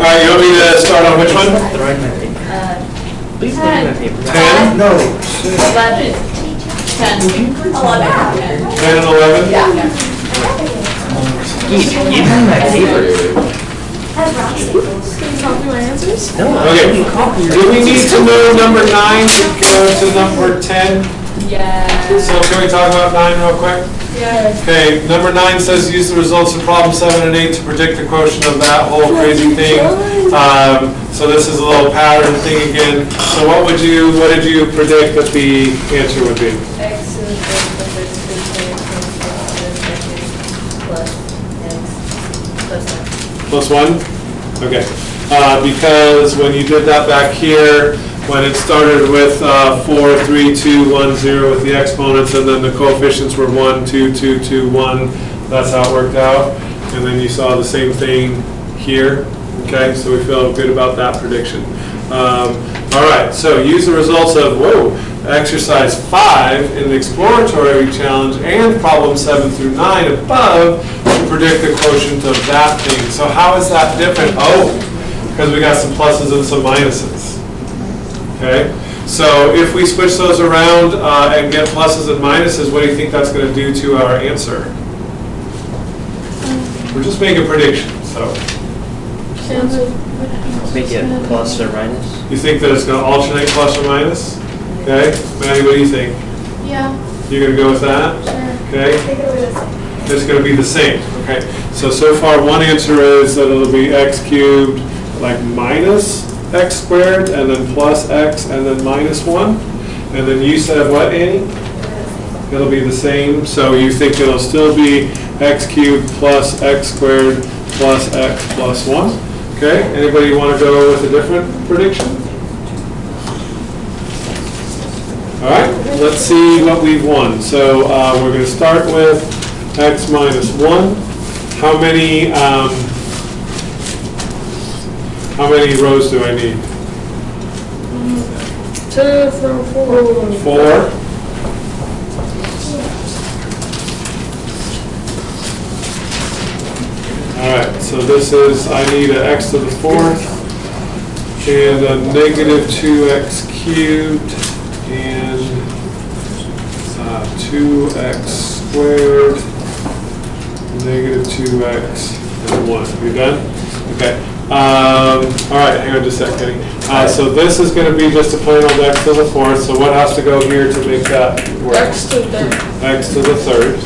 right, you want me to start on which one? Throw in my paper. Please throw in my paper. 10? No. 11. 10. 10 and 11? Yeah. Give me my paper. Can you copy my answers? No, Okay, you copy do we need to know number 9 to go to number 10? Yeah. So can we talk about 9 real quick? Yeah. Okay, number 9 says use the results of problem 7 and 8 to predict the quotient of that whole crazy thing. So this is a little pattern thing again. So what did you predict that the answer would be? X is Plus 1? Okay. Because when you did that back here, when it started with 4, 3, 2, 1, 0 with the exponents, and then the coefficients were 1, 2, 2, 2, 1, that's how it worked out. And then you saw the same thing here. Okay, so we feel good about that prediction. All right, so use the results of, exercise 5 in the exploratory challenge and problem 7 through 9 above to predict the quotient of that thing. So how is that different? Because we got some pluses and some minuses. Okay, so if we switch those around and get pluses and minuses, what do you think that's going to do to our answer? We're just making a prediction, so. Make it plus or minus. You think that it's going to alternate plus or minus? Okay, Maddie, what do you think? Yeah. You're going to go with that? Sure. Okay, it's going to be the same. Okay, so far one answer is that it'll be x cubed like minus x squared, and then plus x, and then minus 1. And then you said what, Annie? It'll be the same. So you think it'll still be x cubed plus x squared plus x plus 1. Okay, anybody want to go with a different prediction? All right, let's see what we've won. So we're going to start with x minus 1. How many rows do I need? 2 from 4. 4. All right, so this is, I need an x to the 4th and a negative 2x cubed and 2x squared, negative 2x and 1. You done? Okay. All right, hang on just a second. So this is going to be just a plain old x to the 4th. So what has to go here to make that work? X to the 3rd. X to the 3rd.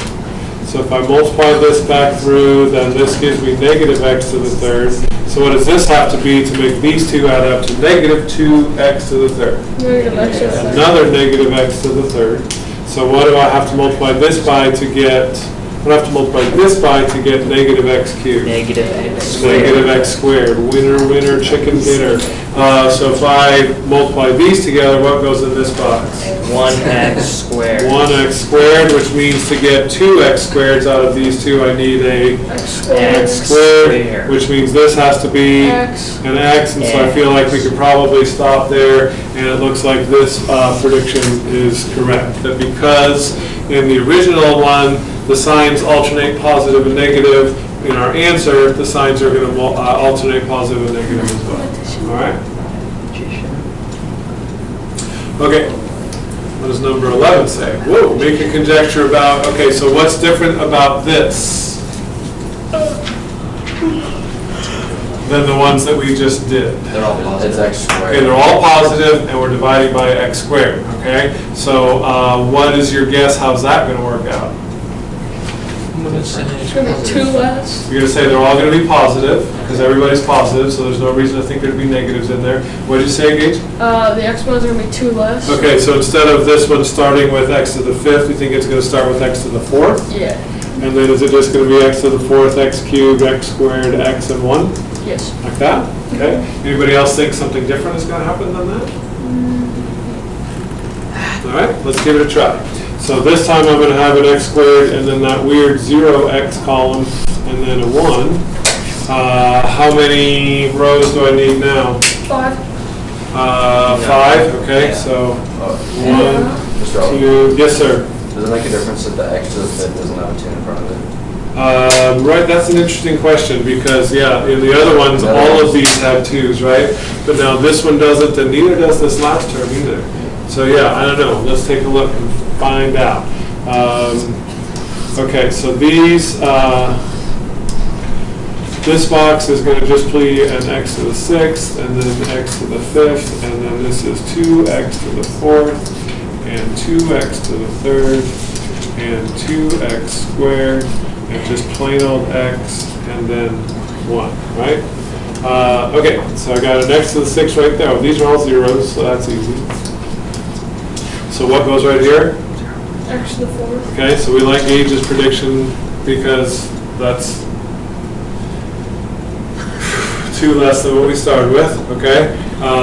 So if I multiply this back through, then this gives me negative x to the 3rd. So what does this have to be to make these two add up to negative 2x to the 3rd? Negative X to the 3rd. Another negative x to the 3rd. So what do I have to multiply this by to get? I have to multiply this by to get negative x cubed. Negative x squared. Negative x squared. Winner, winner, chicken dinner. So if I multiply these together, what goes in this box? 1x squared. 1x squared, which means to get 2x squareds out of these two, I need a X x squared. squared, which means this has to be X. an x, and so I feel like we could probably stop there, and it looks like this prediction is correct. That because in the original one, the signs alternate positive and negative, in our answer, the signs are going to alternate positive and negative as well. All right? Okay. What does number 11 say? Whoa, make a conjecture about, okay, so what's different about this than the ones that we just did? They're all positive. It's x squared. Okay, they're all positive, and we're dividing by x squared, okay? So what is your guess? How's that going to work out? It's going to be 2 less. You're going to say they're all going to be positive, because everybody's positive, so there's no reason to think there'd be negatives in there. What did you say, Gage? The exponents are going to be 2 less. Okay, so instead of this one starting with x to the 5th, you think it's going to start with x to the 4th? Yeah. And then is it just going to be x to the 4th, x cubed, x squared, x and 1? Yes. Like that? Okay. Anybody else think something different is going to happen than that? All right, let's give it a try. So this time I'm going to have an x squared and then that weird 0x column and then a 1. How many rows do I need now? 5. 5, okay, so 1, 2, yes sir. Does it make a difference that the x to the 5th doesn't have a 2 in front of it? Right, that's an interesting question, because, yeah, in the other ones, all of these have 2s, right? But now this one doesn't, and neither does this last term either. So, yeah, I don't know, let's take a look and find out. Okay, so these, this box is going to just be an x to the 6th, and then x to the 5th, and then this is 2x to the 4th, and 2x to the 3rd, and 2x squared, and just plain old x, and then 1, right? Okay, so I got an x to the 6th right there. These are all zeros, so that's easy. So what goes right here? X to the 4th. Okay, so we like Gage's prediction because that's 2 less than what we started with, okay?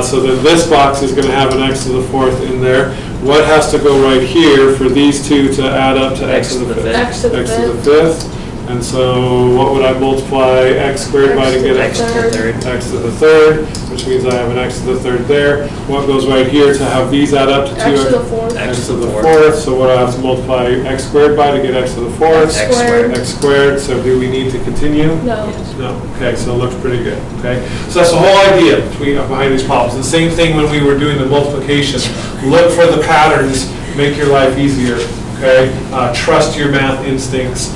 So then this box is going to have an x to the 4th in there. What has to go right here for these 2 to add up to x to the 5th? X to the 5th. X to the 5th. And so what would I multiply x squared by to get X to the 3rd. x to the 3rd, which means I have an x to the 3rd there. What goes right here to have these add up to 2? X to the 4th. X to the 4th. So what do I have to multiply x squared by to get x to the 4th? X squared. X squared. So do we need to continue? No. No. Okay, so it looks pretty good. Okay, so that's the whole idea behind these problems. The same thing when we were doing the multiplication. Look for the patterns, make your life easier. Okay, trust your math instincts.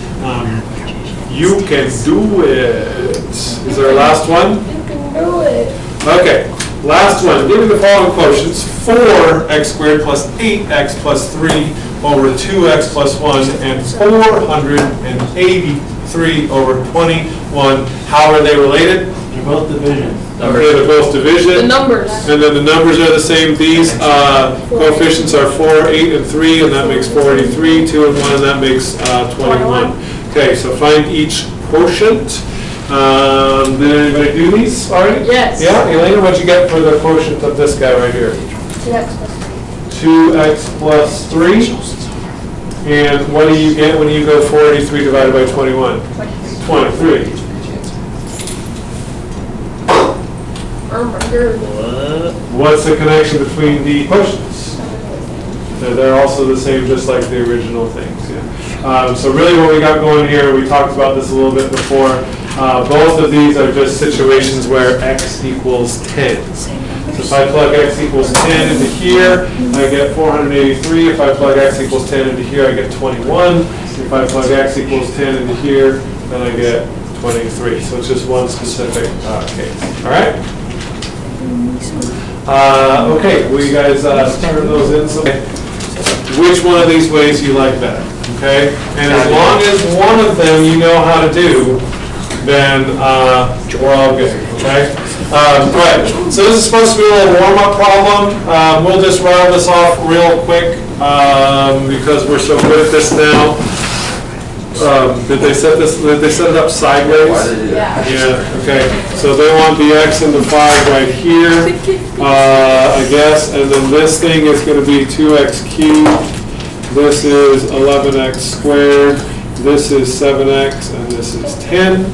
You can do it. Is there a last one? You can do it. Okay, last one. Give me the following quotients: 4x squared plus 8x plus 3 over 2x plus 1, and 483 over 21. How are they related? They're both division. Okay, they're both division. The numbers. And then the numbers are the same. These coefficients are 4, 8, and 3, and that makes 483, 2 and 1, and that makes 21. Okay, so find each quotient. Did anybody do these already? Yes. Yeah, Elena, what'd you get for the quotient of this guy right here? 2x plus 3. And what do you get when you go 483 divided by 21? 23. What? What's the connection between the quotients? They're also the same, just like the original things. Yeah. So really what we got going here, we talked about this a little bit before, both of these are just situations where x equals 10. So if I plug x equals 10 into here, I get 483. If I plug x equals 10 into here, I get 21. If I plug x equals 10 into here, then I get 23. So it's just one specific case. All right? Okay, will you guys turn those in? So, which one of these ways you like better? Okay, and as long as one of them you know how to do, then we're all good. Okay. Right. So this is supposed to be a little warm-up problem. We'll just rattle this off real quick because we're so good at this now. Did they set this? Did they set it up sideways? Yeah. Okay. So they want the x and the 5 right here, I guess, and then this thing is going to be 2x cubed. This is 11x squared. This is 7x, and this is 10.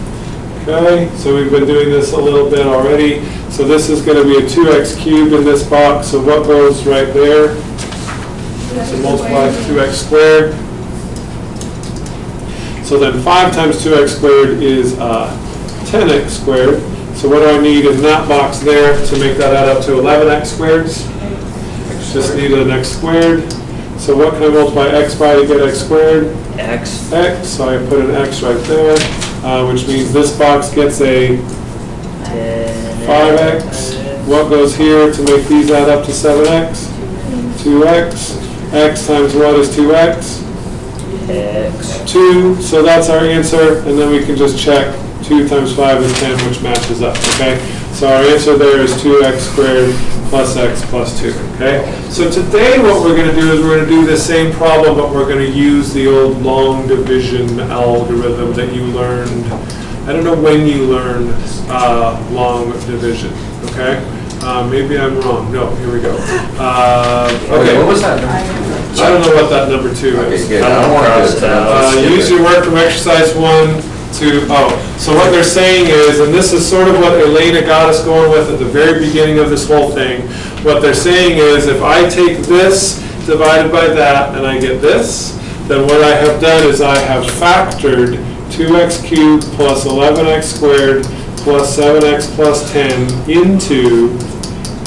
Okay. So we've been doing this a little bit already. So this is going to be a 2x cubed in this box. So what goes right there? So multiply 2x squared. So then 5 times 2x squared is 10x squared. So what do I need in that box there to make that add up to 11x squareds? Just need an x squared. So what can I multiply x by to get x squared? X. X. So I put an x right there, which means this box gets a 5x. What goes here to make these add up to 7x? 2x. X times what is 2x? X. 2, so that's our answer, and then we can just check 2 times 5 is 10, which matches up, okay? So our answer there is 2x squared plus x plus 2, okay? So today what we're going to do is we're going to do the same problem, but we're going to use the old long division algorithm that you learned. I don't know when you learned long division, okay? Maybe I'm wrong. No, here we go. Okay. What was that? I don't know what that number 2 is. Okay, good. I don't want to Use your work from exercise 1 to, so what they're saying is, and this is sort of what Elena got us going with at the very beginning of this whole thing, what they're saying is if I take this divided by that and I get this, then what I have done is I have factored 2x cubed plus 11x squared plus 7x plus 10 into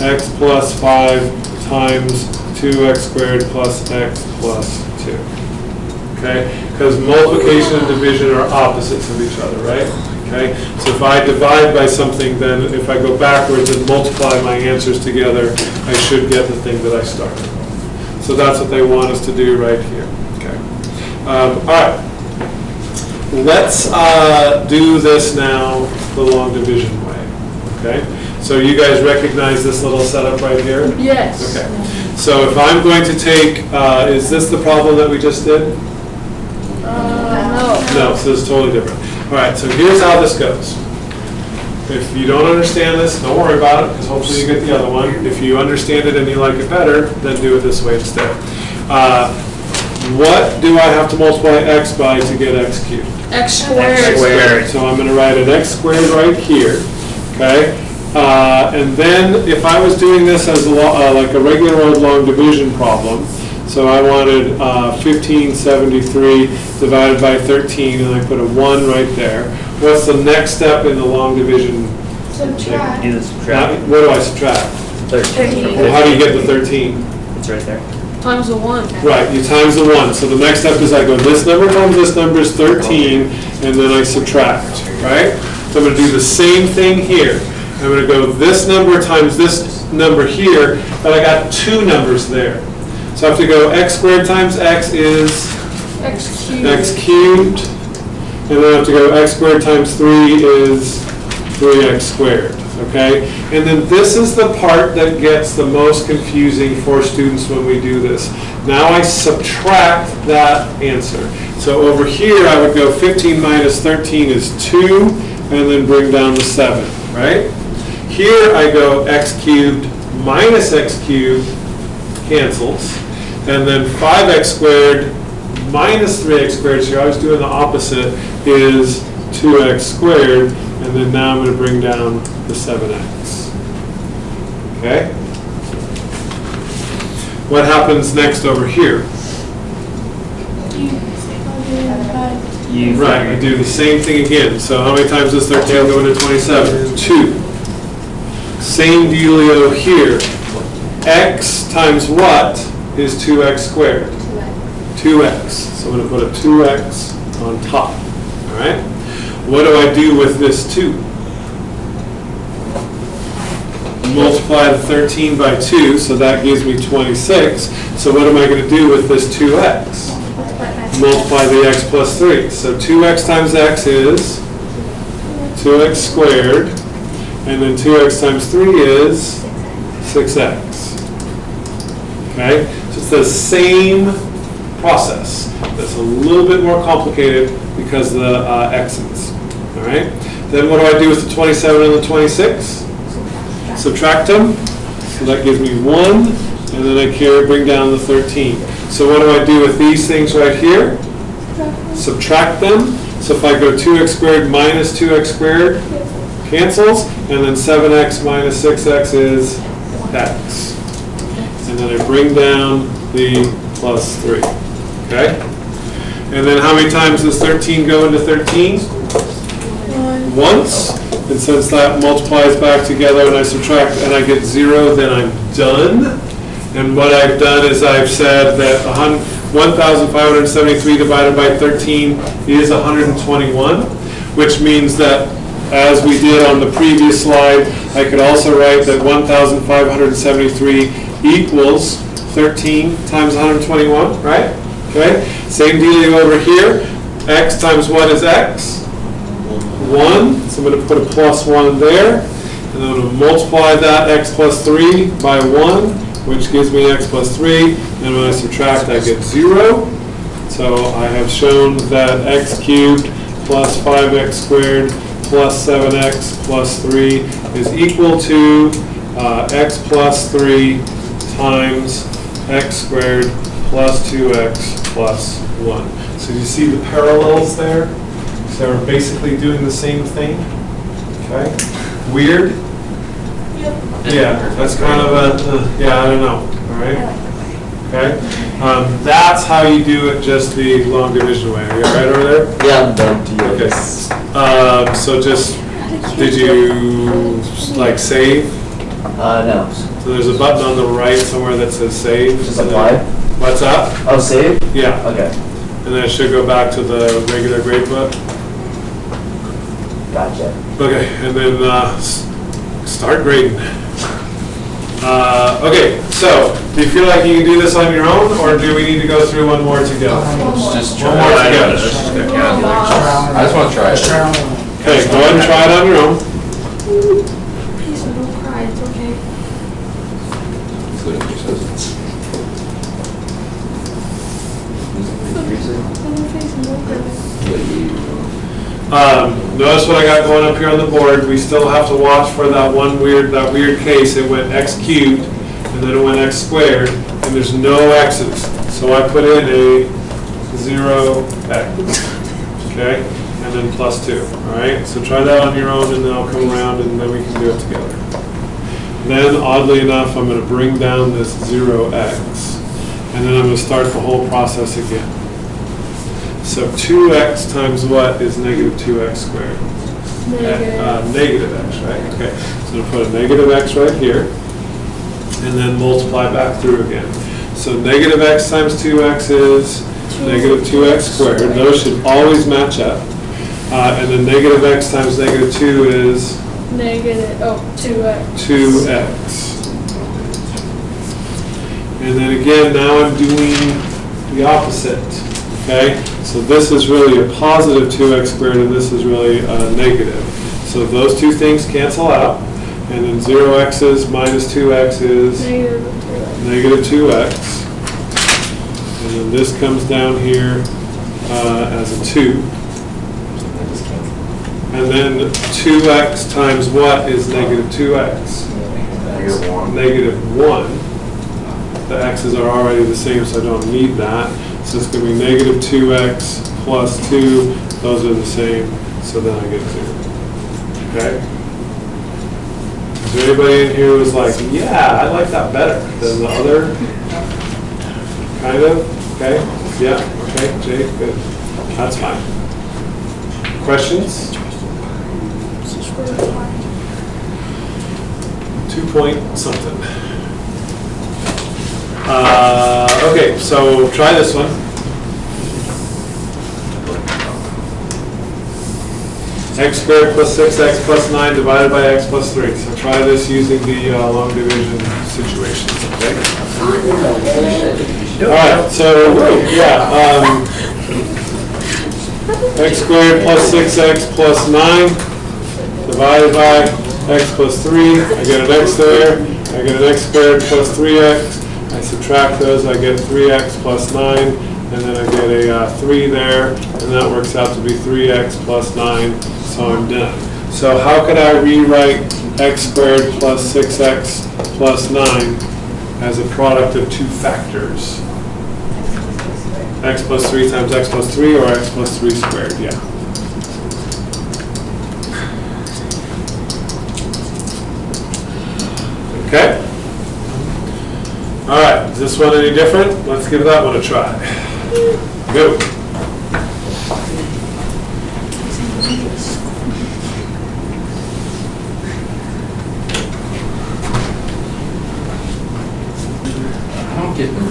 x plus 5 times 2x squared plus x plus 2. Okay? Because multiplication and division are opposites of each other, right? Okay? So if I divide by something, then if I go backwards and multiply my answers together, I should get the thing that I started with. So that's what they want us to do right here. Okay? All right. Let's do this now the long division way. Okay? So you guys recognize this little setup right here? Yes. Okay. So if I'm going to take, is this the problem that we just did? No. No, so this is totally different. All right, so here's how this goes. If you don't understand this, don't worry about it, because hopefully you get the other one. If you understand it and you like it better, then do it this way instead. What do I have to multiply x by to get x cubed? X squared. X squared. So I'm going to write an x squared right here, okay? And then if I was doing this as like a regular old long division problem, so I wanted 1573 divided by 13, and I put a 1 right there. What's the next step in the long division? Subtract. Do the subtract. What do I subtract? 13. Well, how do you get the 13? It's right there. Times the 1. Right, you times the 1. So the next step is I go this number times this number is 13, and then I subtract, right? So I'm going to do the same thing here. I'm going to go this number times this number here, but I got two numbers there. So I have to go x squared times x is X cubed. x cubed, and then I have to go x squared times 3 is 3x squared, okay? And then this is the part that gets the most confusing for students when we do this. Now I subtract that answer. So over here I would go 15 minus 13 is 2, and then bring down the 7, right? Here I go x cubed minus x cubed cancels, and then 5x squared minus 3x squared, so you're always doing the opposite, is 2x squared, and then now I'm going to bring down the 7x. Okay? What happens next over here? Right, I do the same thing again. So how many times does 13 go into 27? 2. Same dealio here. X times what is 2x squared? 2x. So I'm going to put a 2x on top. All right? What do I do with this 2? Multiply the 13 by 2, so that gives me 26. So what am I going to do with this 2x? Multiply the x plus 3. So 2x times x is 2x squared, and then 2x times 3 is 6x. Okay? So it's the same process. That's a little bit more complicated because of the x's. All right? Then what do I do with the 27 and the 26? Subtract them. So that gives me 1, and then I bring down the 13. So what do I do with these things right here? Subtract them. So if I go 2x squared minus 2x squared, cancels, and then 7x minus 6x is x. And then I bring down the plus 3. Okay? And then how many times does 13 go into 13? Once. And since that multiplies back together and I subtract and I get 0, then I'm done. And what I've done is I've said that 1,573 divided by 13 is 121, which means that, as we did on the previous slide, I could also write that 1,573 equals 13 times 121, right? Okay? Same dealing over here. X times what is x? 1. So I'm going to put a plus 1 there. And I'm going to multiply that x plus 3 by 1, which gives me x plus 3. And when I subtract, I get 0. So I have shown that x cubed plus 5x squared plus 7x plus 3 is equal to x plus 3 times x squared plus 2x plus 1. So you see the parallels there? So we're basically doing the same thing. Okay? Weird? Yep. Yeah, that's kind of a, yeah, I don't know. All right? Okay? That's how you do it just the long division way. Are you all right over there? Yeah, I'm done to you. Okay. So just, did you like save? No. So there's a button on the right somewhere that says save. Just apply? What's up? Oh, save? Yeah. Okay. And then it should go back to the regular gradebook. Gotcha. Okay, and then start grading. Okay, so do you feel like you can do this on your own, or do we need to go through one more together? Just One more together. I just want to try it. Okay, go ahead and try it on your own. Please don't cry, it's okay. Notice what I got going up here on the board. We still have to watch for that weird case. It went x cubed, and then it went x squared, and there's no x's. So I put in a 0x, okay? And then plus 2, all right? So try that on your own, and then I'll come around, and then we can do it together. Then, oddly enough, I'm going to bring down this 0x, and then I'm going to start the whole process again. So 2x times what is negative 2x squared? Negative x, right? Okay, so I'm going to put a negative x right here, and then multiply back through again. So negative x times 2x is negative 2x squared. Those should always match up. And then negative x times negative 2 is? Negative, 2x. 2x. And then again, now I'm doing the opposite, okay? So this is really a positive 2x squared, and this is really a negative. So those two things cancel out, and then 0x's minus 2x is? Negative 2x. And then this comes down here as a 2. And then 2x times what is negative 2x? Negative 1. Negative 1. The x's are already the same, so I don't need that. So it's going to be negative 2x plus 2. Those are the same, so then I get 2. Okay? Is there anybody in here who's like, yeah, I like that better than the other? Kind of? Okay? Yeah? Okay, Jake, good. That's fine. Questions? 2 point something. Okay, so try this one. X squared plus 6x plus 9 divided by x plus 3. So try this using the long division situations, okay? All right, so, yeah. X squared plus 6x plus 9 divided by x plus 3. I get an x there. I get an x squared plus 3x. I subtract those, I get 3x plus 9, and then I get a 3 there, and that works out to be 3x plus 9, so I'm done. So how could I rewrite x squared plus 6x plus 9 as a product of two factors? X plus 3 times x plus 3, or x plus 3 squared, yeah. Okay? All right, is this one any different? Let's give that one a try. Go. I don't get them.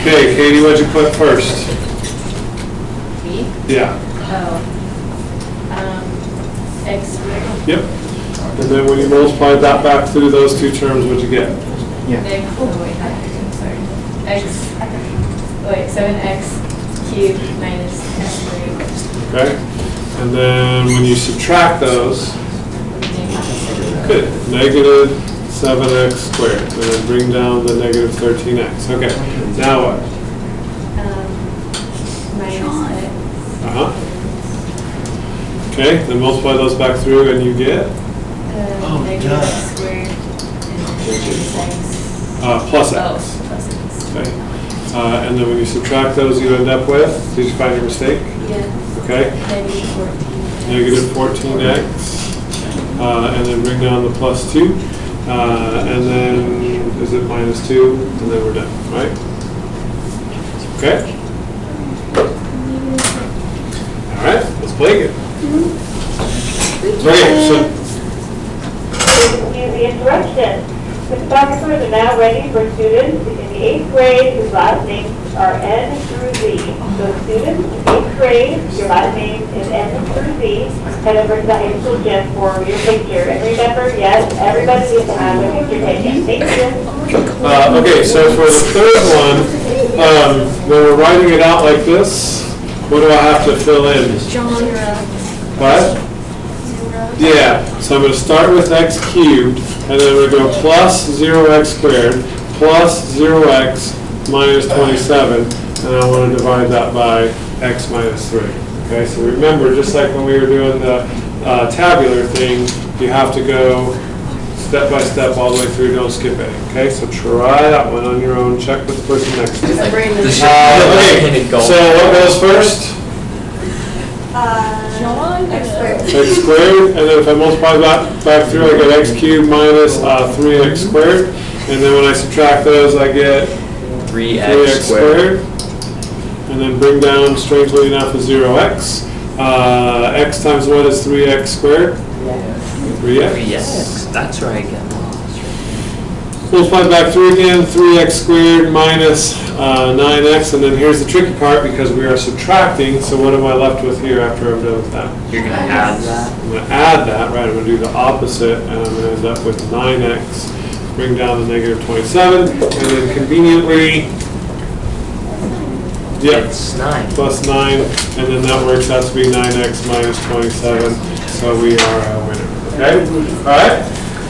Okay, Katie, what'd you put first? Me? Yeah. Oh. X squared. Yep. And then when you multiply that back through those two terms, what'd you get? X, oh wait, sorry. Wait, 7x cubed minus x squared. Okay? And then when you subtract those, good, negative 7x squared. And then bring down the negative 13x. Okay, now what? Minus x. Uh-huh. Okay, then multiply those back through and you get? Negative x squared and Plus x. Oh, plus x. Okay. And then when you subtract those, you end up with, did you find your mistake? Yeah. okay? Negative 14. Negative 14x, and then bring down the plus 2, and then, is it minus 2, and then we're done, right? Okay? All right, let's play again. Okay, so, Excuse the interruption. Photographers are now ready for students in the 8th grade whose last names are N through Z. So students in 8th grade, your last name is N through Z, head over to the high school gym for your picture. And remember, yes, everybody needs to have a picture taken. Thank you. okay, so for the third one, when we're writing it out like this, what do I have to fill in? What? Yeah, so I'm going to start with x cubed, and then we're going to go plus 0x squared, plus 0x minus 27, and I want to divide that by x minus 3. Okay, so remember, just like when we were doing the tabular thing, you have to go step by step all the way through, don't skip any. Okay, so try that one on your own, check with the person next to you. Okay, so what goes first? X squared, and then if I multiply that back through, I get x cubed minus 3x squared, and then when I subtract those, I get 3x squared, and then bring down, strangely enough, a 0x. X times 1 is 3x squared. 3x. Yes, that's where I get lost. Multiply back through again, 3x squared minus 9x, and then here's the tricky part because we are subtracting, so what am I left with here after I'm done with that? You're gonna add that. I'm going to add that, right, I'm going to do the opposite, and I'm going to end up with 9x, bring down the negative 27, and then conveniently, yep, It's 9. plus 9, and then that works out to be 9x minus 27, so we are a winner, okay? All right,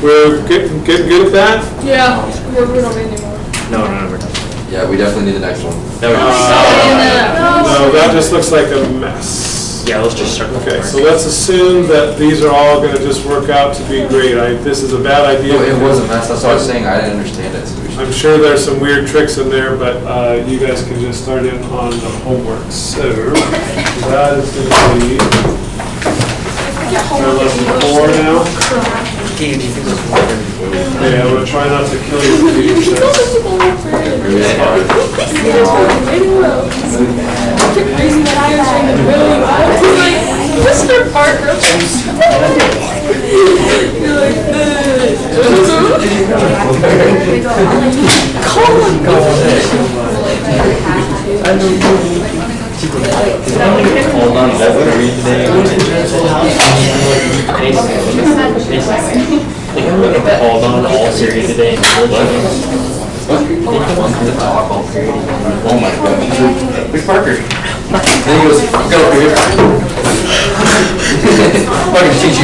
we're getting good at that? Yeah, we don't need any more. No, we're done. Yeah, we definitely need the next one. No, we're done. No, that just looks like a mess. Yeah, let's just start with Okay, so homework. let's assume that these are all going to just work out to be great. This is a bad idea. No, it was a mess, that's what I was saying, I didn't understand it. So we should- I'm sure there's some weird tricks in there, but you guys can just start in on the homework. So that is going to be our lesson 4 now. Hey, do you think there's more than Okay, I'm going to try not to kill you with these. It really is hard. Raising that I was trying to really well. He's like, Mr. Parker. You're like, hold on, that's the read thing. They can look at the hold on all series today. What? They can look at the talk all period. Oh my god. Where's Parker? Then he goes, go over here. Fucking teach you